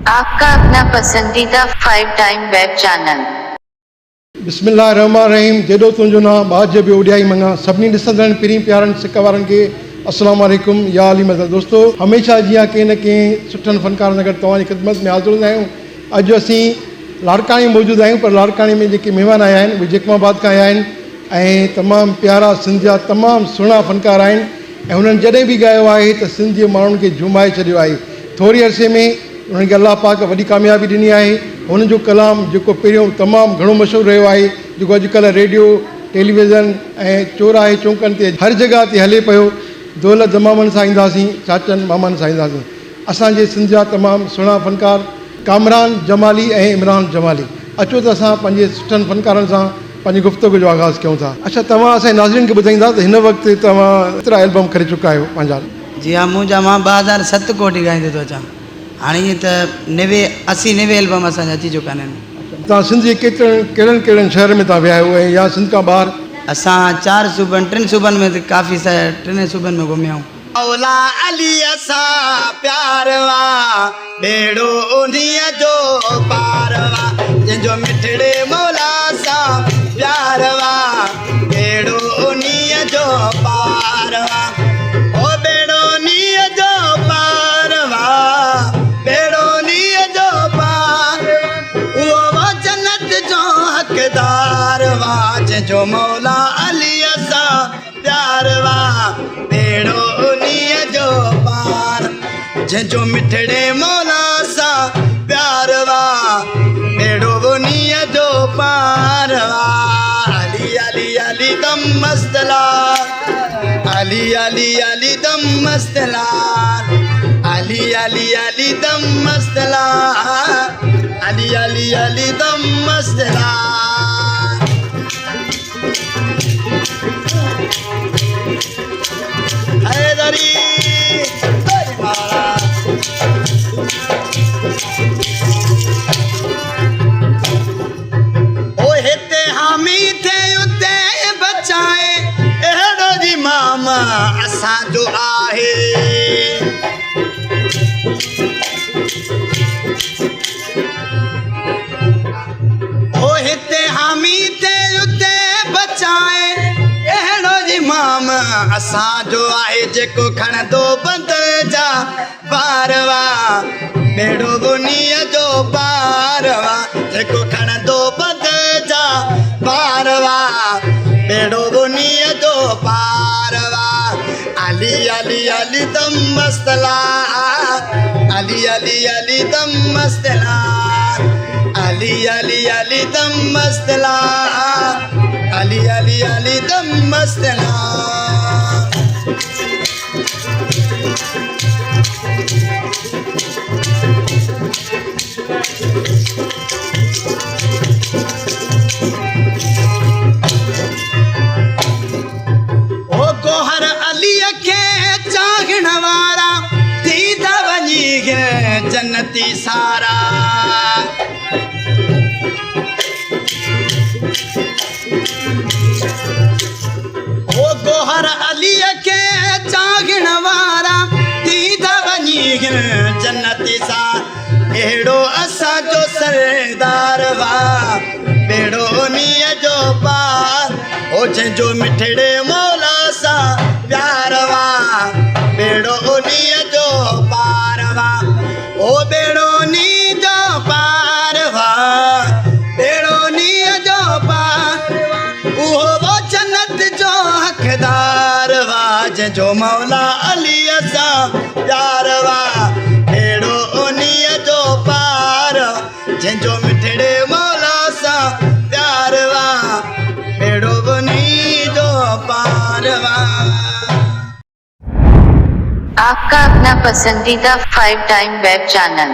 आपका अपना पसंदीदा 5 टाइम वेब चैनल। बिस्मिल्लाहिर्रहमानिर्रहीम। जेॾो तुंहिंजो नाम बाज बि उॾियाई मङा। सभिनी ॾिसंदड़नि पहिरीं प्यारनि सिक वारनि खे अस्सलाम वालेकुम या अली मदद। दोस्तो, हमेशह जीअं कंहिं न कंहिं सुठनि फ़नकारनि गॾु तव्हांजी ख़िदमत में हाज़िर हूंदा आहियूं। अॼु असीं लाड़काणी मौजूदु आहियूं, पर लाड़काणी में जेके महिमान आया आहिनि उहे जेकमाबाद खां आया आहिनि ऐं तमामु प्यारा सिंध जा तमामु सुहिणा फ़नकार आहिनि ऐं हुननि जॾहिं बि ॻायो आहे त सिंध जे माण्हुनि खे झुमाए छॾियो आहे। थोरे अरसे में उन्हनि खे अलाह पाक वॾी कामयाबी ॾिनी आहे। हुन जो कलाम जेको पहिरियों तमामु घणो मशहूरु रहियो आहे, जेको अॼुकल्ह रेडियो टेलीविज़न ऐं चौराहे चौंकनि ते हर जॻह ते हले पियो, दौलत दमामनि सां ईंदासीं, चाचनि मामनि सां ईंदासीं। असांजे सिंध जा तमामु सुहिणा फ़नकार कामरान जमाली ऐं इमरान जमाली। अचो त असां पंहिंजे सुठनि फ़नकारनि सां पंहिंजी गुफ़्तगू जो आगाज़ कयूं था। अच्छा, तव्हां असांजे नाज़रीन खे ॿुधाईंदा त हिन वक़्तु तव्हां केतिरा एल्बम करे चुका आहियो पंहिंजा? जी हाँ, मुंहिंजा मां 2007 कोटी गाईंदो थो अचां। हाणे ईअं त 80-90 एल्बम असांजा अची चुका आहिनि। तव्हां सिंध जे कहिड़नि कहिड़नि शहर में तव्हां विया आहियो ऐं या सिंध खां ॿाहिरि? असां 4 सूबनि 3 सूबनि में काफ़ी 3 सूबनि में घुमिया आहियूं। मौला अली असां प्यारवा बेड़ो उन्हीअ जो पारवा, जंहिंजो मिठड़े मौला सां प्यारवा बेड़ो उन्हीअ जो पारवा। ओ बेड़ो उन्हीअ जो पारवा, बेड़ो उन्हीअ जो पार, उहो जन्नत जो हक़दार वा, जंहिंजो मौला अली असां प्यारवा बेड़ो उन्हीअ जो पार, जंहिंजो मिठड़े मौला सां प्यारवा बेड़ो उन्हीअ जो पारवा। अली अली अली दम मस्तलाल, अली अली अली दम मस्तलाल, अली अली अली दम मस्तलाल, अली अली अली दम मस्तलाल। हैदरी माला ओ हिते हामी थे उते बचाए, अहिड़ो जी मामा असांजो आहे। ओ हिते हामी थे उते बचाए, अहिड़ो जी माम असांजो आहे, जेको खणंदो बंद जा पारवा बेड़ो उन्हीअ जो पारवा, जेको खणंदो बंद जा पारवा बेड़ो उन्हीअ जो पारवा। अली अली अली दम मस्तलाल, अली अली अली दम मस्तलाल, अली अली अली दम मस्तलाल, अली अली अली दम मस्तलाल। ओ गोहर अलीअ खे चाहण वारा थी त वञी जन्नती सारा। ओ गोहर अलीअ खे चाहण वारा थी त वञी जन्नती सार, अहिड़ो असांजो सरदार वा बेड़ो उन्हीअ जो पार, ओ जंहिंजो मिठड़े मौला सां प्यार वा बेड़ो उन्हीअ जो पार वा। ओ बेड़ो उन्हीअ जो पार वा, बेड़ो उन्हीअ जो पार, उहो जन्नत जो हक़दार वा, जंहिंजो मौला अलीअ सां प्यार वा बेड़ो उन्हीअ जो पार, जंहिंजो मिठड़े मौला सां प्यार वा बेड़ो उन्हीअ जो पार वा। आपका अपना पसंदीदा 5 टाइम वेब चैनल।